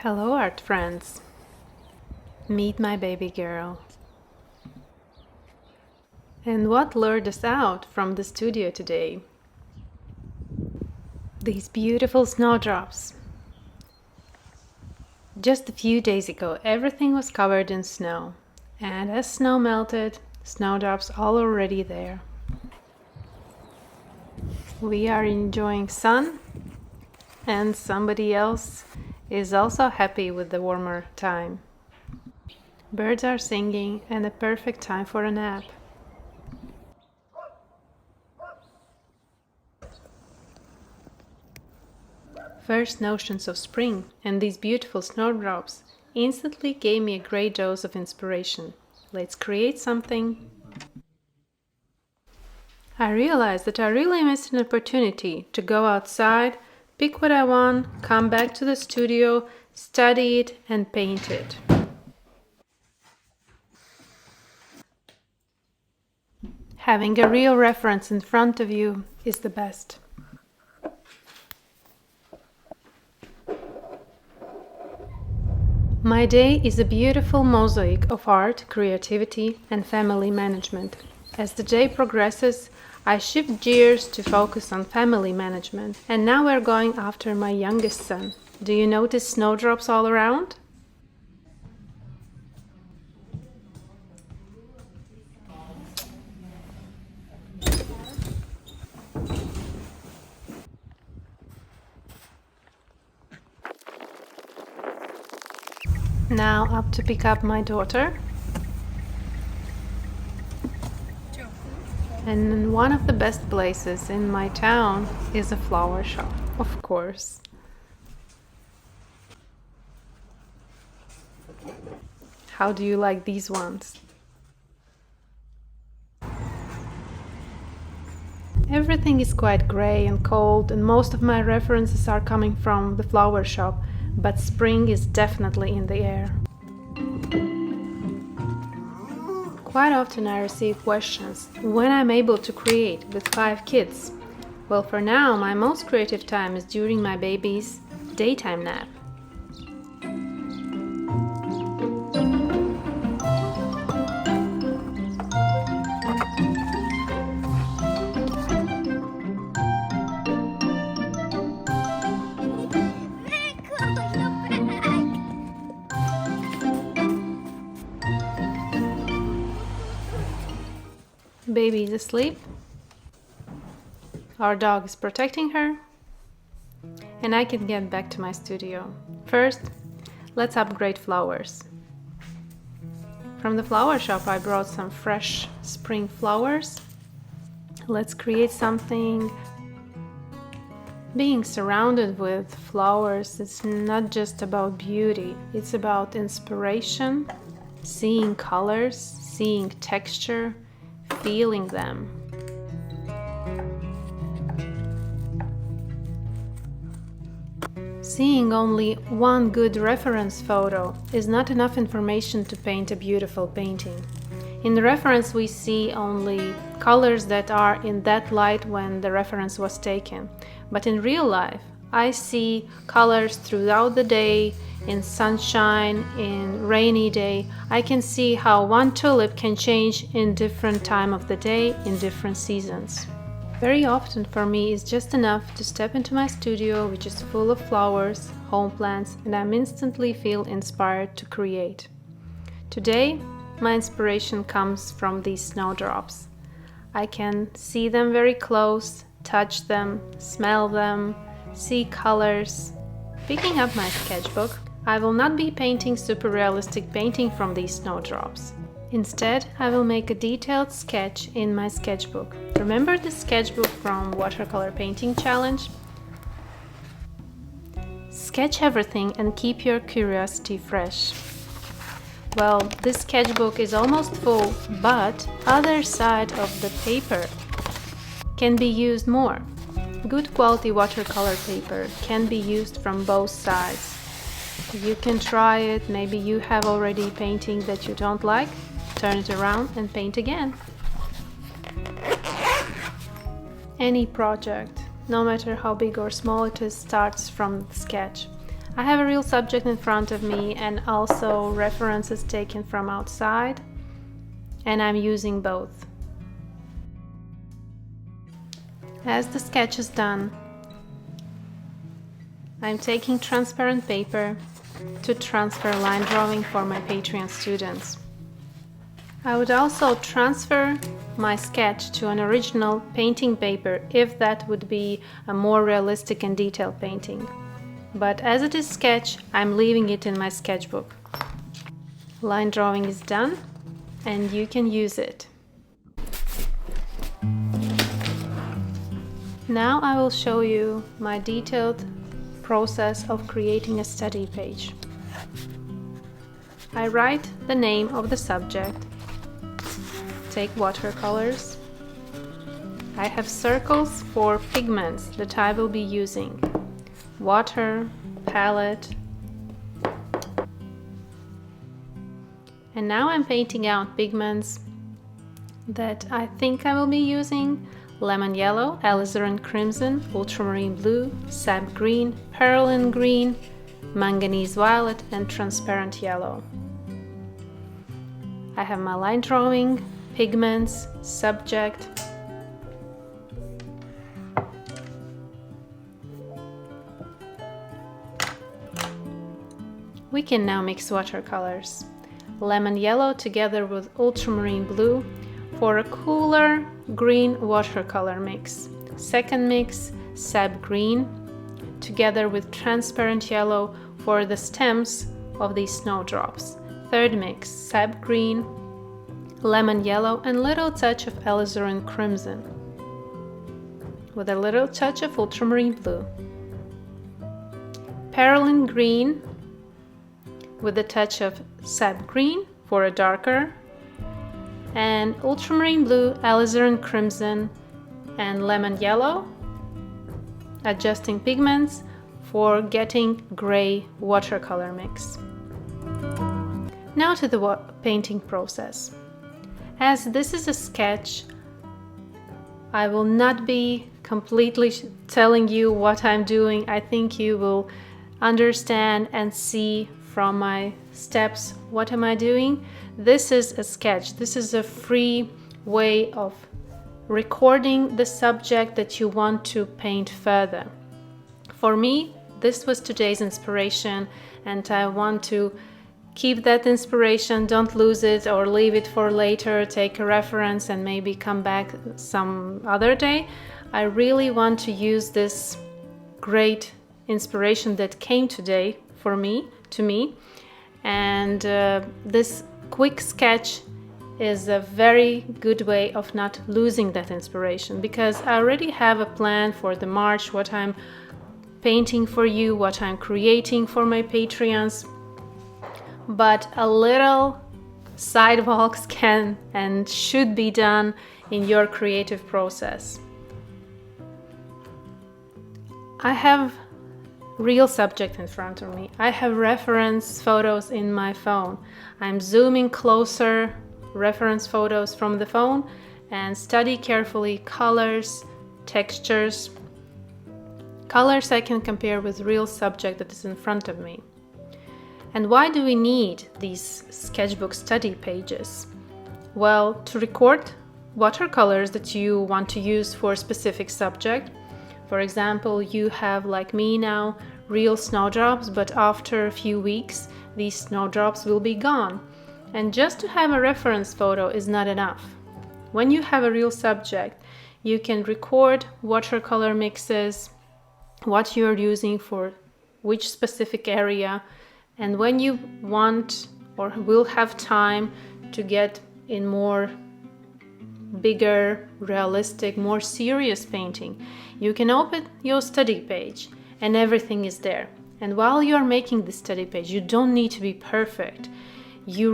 Hello, art friends. Meet my baby girl. And what lured us out from the studio today? These beautiful snowdrops. Just a few days ago, everything was covered in snow. And as snow melted, snowdrops all already there. We are enjoying sun, and somebody else is also happy with the warmer time. Birds are singing and a perfect time for a nap. First notions of spring and these beautiful snowdrops instantly gave me a great dose of inspiration. Let's create something. I realized that I really missed an opportunity to go outside, pick what I want, come back to the studio, study it and paint it. Having a real reference in front of you is the best. My day is a beautiful mosaic of art, creativity, and family management. As the day progresses, I shift gears to focus on family management, and now we're going after my youngest son. Do you notice snowdrops all around? Now up to pick up my daughter. And one of the best places in my town is a flower shop, of course. How do you like these ones? Everything is quite gray and cold, and most of my references are coming from the flower shop, but spring is definitely in the air. Quite often I receive questions when I'm able to create with 5 kids. Well, for now, my most creative time is during my baby's daytime nap. Baby is asleep. Our dog is protecting her. And I can get back to my studio. First, let's upgrade flowers. From the flower shop I brought some fresh spring flowers. Let's create something. Being surrounded with flowers is not just about beauty, it's about inspiration, seeing colors, seeing texture, feeling them. Seeing only one good reference photo is not enough information to paint a beautiful painting. In the reference we see only colors that are in that light when the reference was taken. But in real life, I see colors throughout the day, in sunshine, in rainy day. I can see how one tulip can change in different time of the day, in different seasons. Very often for me it's just enough to step into my studio, which is full of flowers, home plants, and I instantly feel inspired to create. Today, my inspiration comes from these snowdrops. I can see them very close, touch them, smell them, see colors. Picking up my sketchbook, I will not be painting super realistic painting from these snowdrops. Instead, I will make a detailed sketch in my sketchbook. Remember the sketchbook from Watercolor Painting Challenge? Sketch everything and keep your curiosity fresh. Well, this sketchbook is almost full, but other side of the paper can be used more. Good quality watercolor paper can be used from both sides. You can try it. Maybe you have already painting that you don't like. Turn it around and paint again. Any project, no matter how big or small it is, starts from the sketch. I have a real subject in front of me and also references taken from outside, and I'm using both. As the sketch is done, I'm taking transparent paper to transfer line drawing for my Patreon students. I would also transfer my sketch to an original painting paper if that would be a more realistic and detailed painting. But as it is sketch, I'm leaving it in my sketchbook. Line drawing is done and you can use it. Now I will show you my detailed process of creating a study page. I write the name of the subject, take watercolors. I have circles for pigments that I will be using. Water, palette. And now I'm painting out pigments that I think I will be using: lemon yellow, alizarin crimson, ultramarine blue, sap green, perylene green, manganese violet, and transparent yellow. I have my line drawing, pigments, subject. We can now mix watercolors. Lemon yellow together with ultramarine blue for a cooler green watercolor mix. Second mix, sap green together with transparent yellow for the stems of these snowdrops. Third mix, sap green, lemon yellow, and little touch of alizarin crimson with a little touch of ultramarine blue. Perylene green with a touch of sap green for a darker, and ultramarine blue, alizarin crimson, and lemon yellow, adjusting pigments for getting gray watercolor mix. Now to the painting process. As this is a sketch, I will not be completely telling you what I'm doing. I think you will understand and see from my steps what am I doing. This is a sketch. This is a free way of recording the subject that you want to paint further. For me, this was today's inspiration, and I want to keep that inspiration, don't lose it or leave it for later, take a reference and maybe come back some other day. I really want to use this great inspiration that came today to me, and this quick sketch is a very good way of not losing that inspiration, because I already have a plan for the March, what I'm painting for you, what I'm creating for my Patreons. But a little sidewalks can and should be done in your creative process. I have real subject in front of me. I have reference photos in my phone. I'm zooming closer, reference photos from the phone, and study carefully colors, textures. Colors I can compare with real subject that is in front of me. And why do we need these sketchbook study pages? Well, to record watercolors that you want to use for a specific subject. For example, you have, like me now, real snowdrops, but after a few weeks, these snowdrops will be gone. And just to have a reference photo is not enough. When you have a real subject, you can record watercolor mixes, what you're using for which specific area, and when you want or will have time to get in more bigger, realistic, more serious painting, you can open your study page and everything is there. And while you are making the study page, you don't need to be perfect. You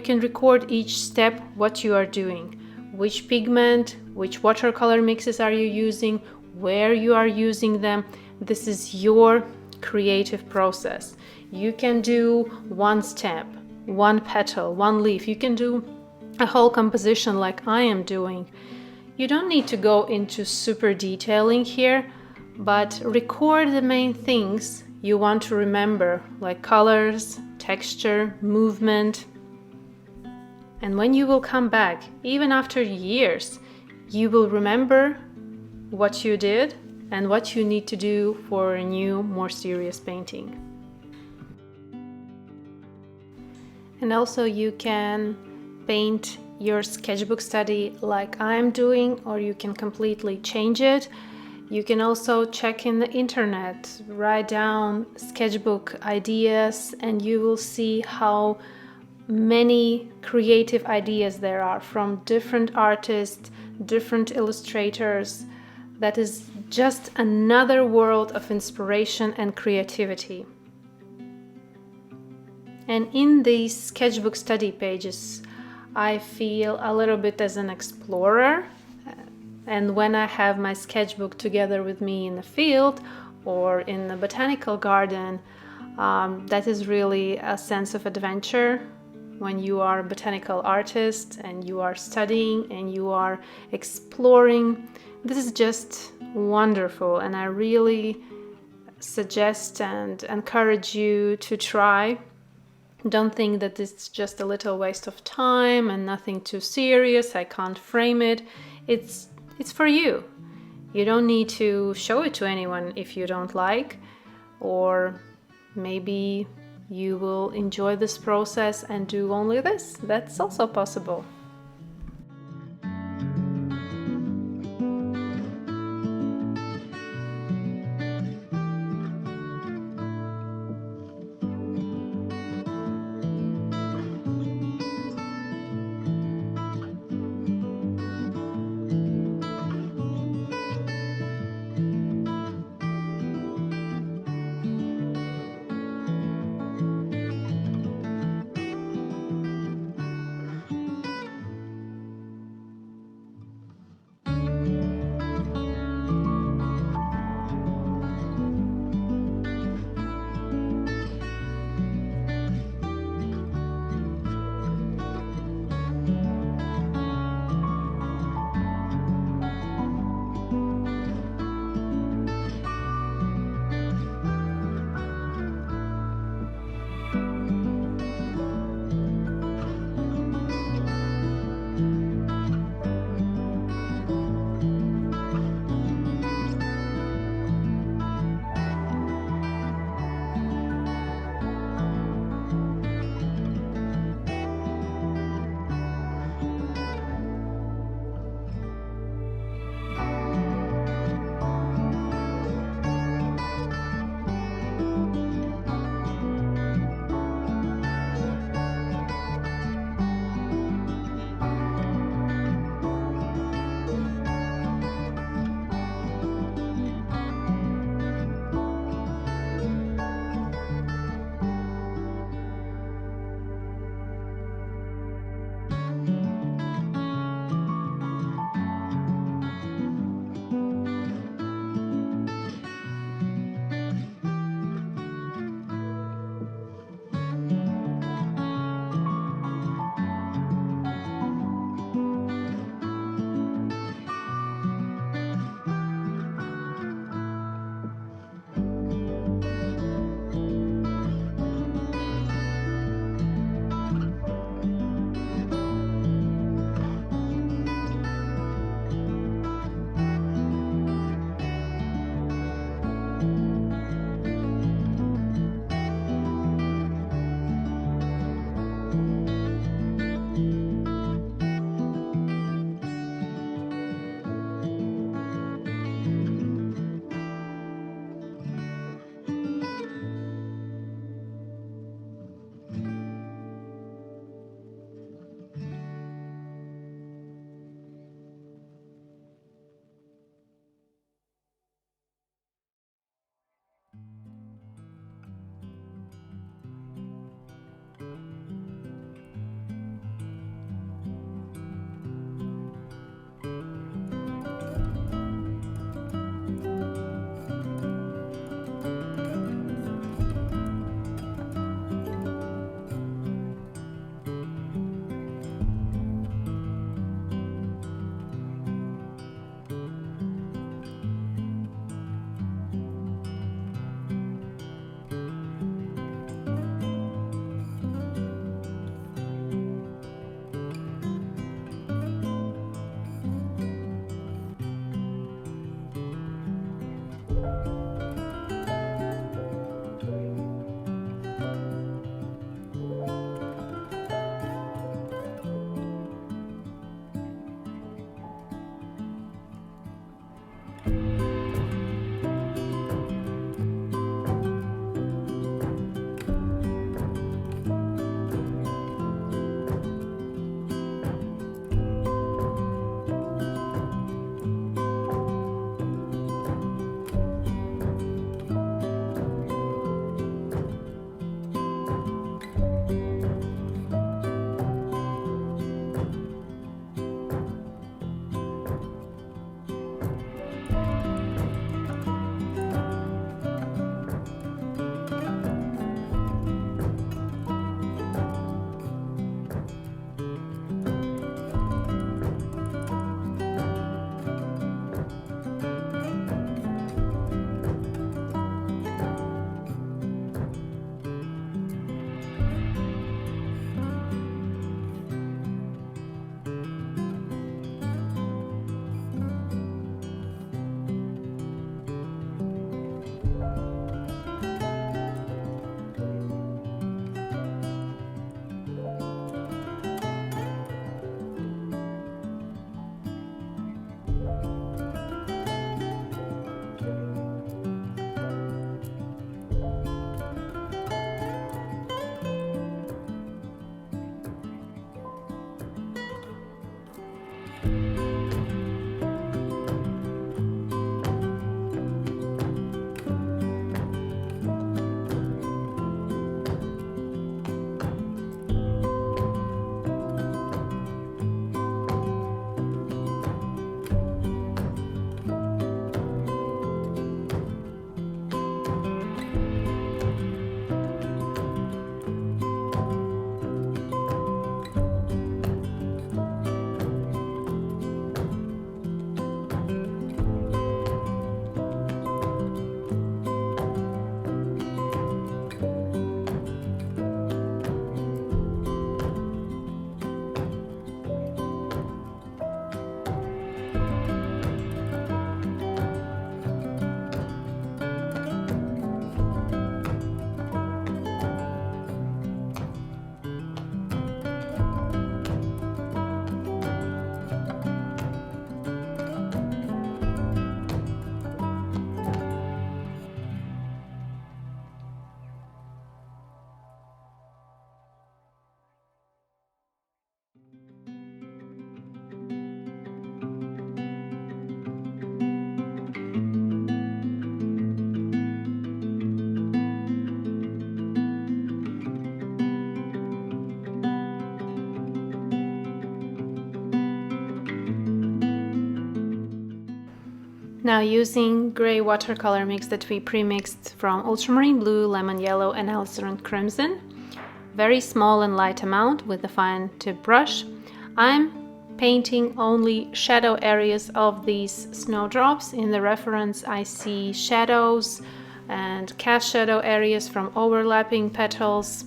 can record each step what you are doing, which pigment, which watercolor mixes are you using, where you are using them. This is your creative process. You can do one step, one petal, one leaf. You can do a whole composition like I am doing. You don't need to go into super detailing here, but record the main things you want to remember, like colors, texture, movement. And when you will come back, even after years, you will remember what you did and what you need to do for a new, more serious painting. And also you can paint your sketchbook study like I'm doing, or you can completely change it. You can also check in the internet, write down sketchbook ideas, and you will see how many creative ideas there are from different artists, different illustrators. That is just another world of inspiration and creativity. And in these sketchbook study pages, I feel a little bit as an explorer. And when I have my sketchbook together with me in the field or in the botanical garden, that is really a sense of adventure. When you are a botanical artist and you are studying and you are exploring, this is just wonderful, and I really suggest and encourage you to try. Don't think that it's just a little waste of time and nothing too serious. I can't frame it. It's for you. You don't need to show it to anyone if you don't like, or maybe you will enjoy this process and do only this. That's also possible. Now using gray watercolor mix that we pre-mixed from ultramarine blue, lemon yellow and alizarin crimson, very small and light amount with a fine tip brush, I'm painting only shadow areas of these snowdrops. In the reference I see shadows and cast shadow areas from overlapping petals.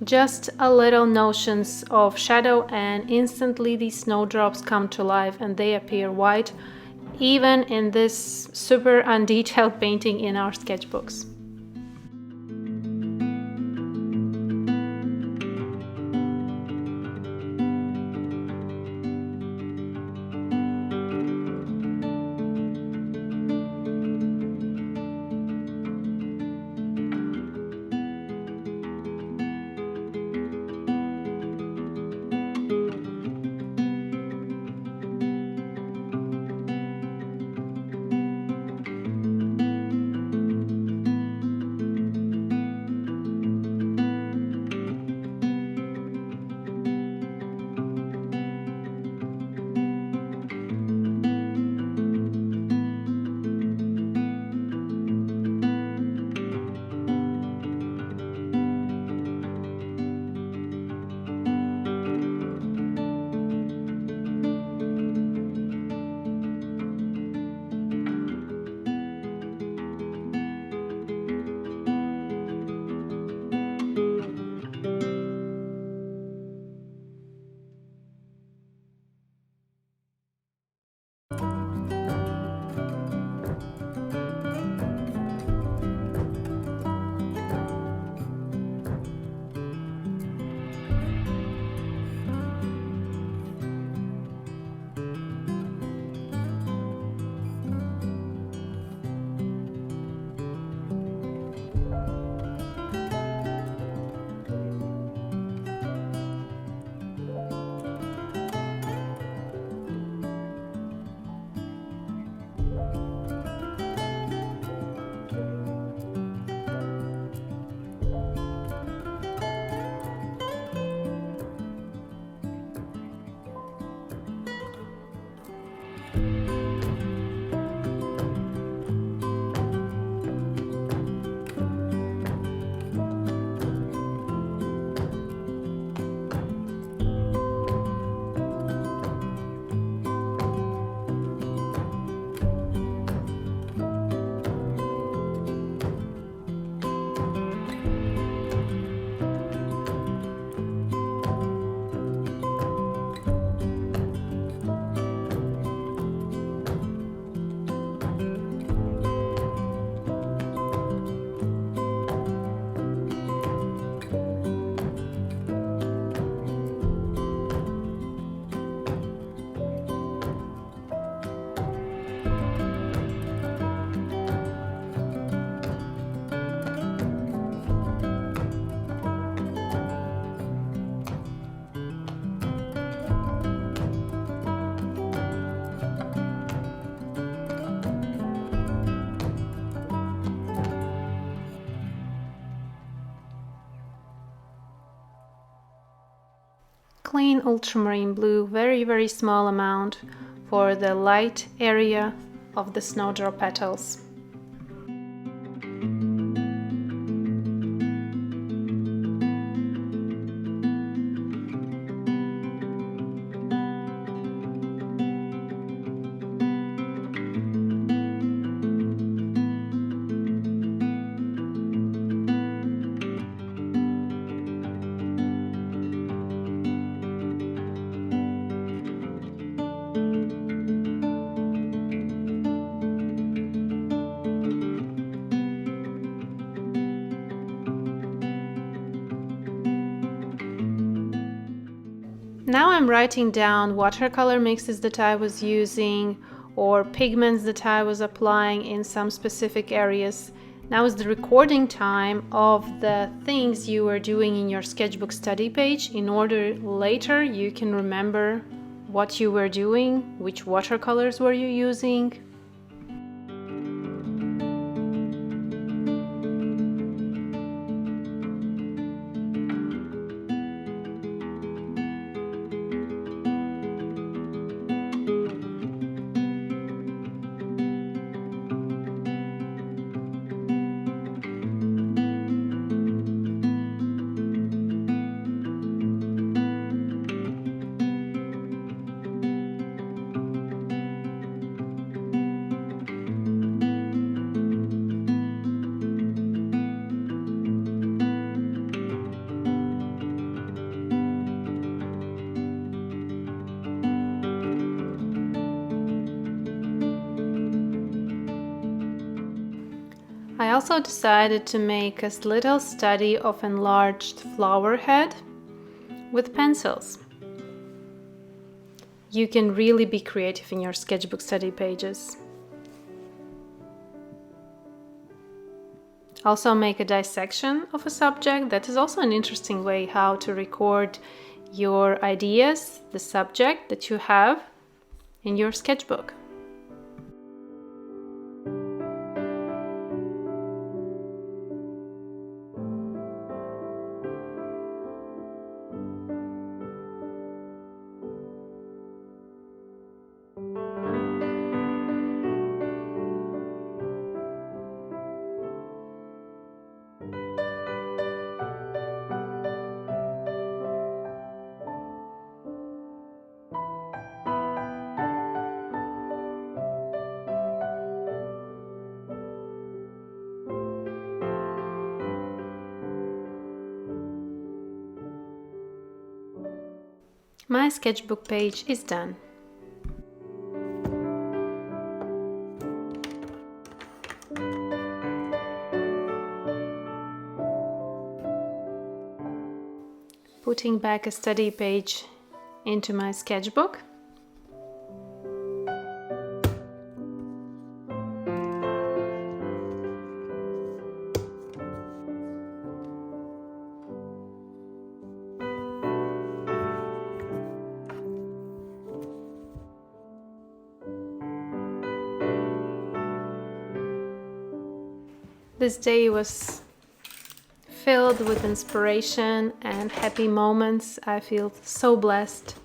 Just a little notions of shadow and instantly these snowdrops come to life and they appear white even in this super undetailed painting in our sketchbooks. Clean ultramarine blue, very small amount for the light area of the snowdrop petals. Now I'm writing down watercolor mixes that I was using or pigments that I was applying in some specific areas. Now is the recording time of the things you were doing in your sketchbook study page in order later you can remember what you were doing, which watercolors were you using. also decided to make a little study of enlarged flower head with pencils. You can really be creative in your sketchbook study pages. Also make a dissection of a subject. That is also an interesting way how to record your ideas, the subject that you have in your sketchbook. My sketchbook page is done. Putting back a study page into my sketchbook. This day was filled with inspiration and happy moments. I feel so blessed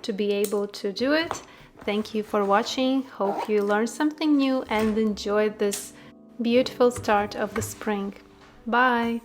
to be able to do it. Thank you for watching. Hope you learned something new and enjoyed this beautiful start of the spring. Bye!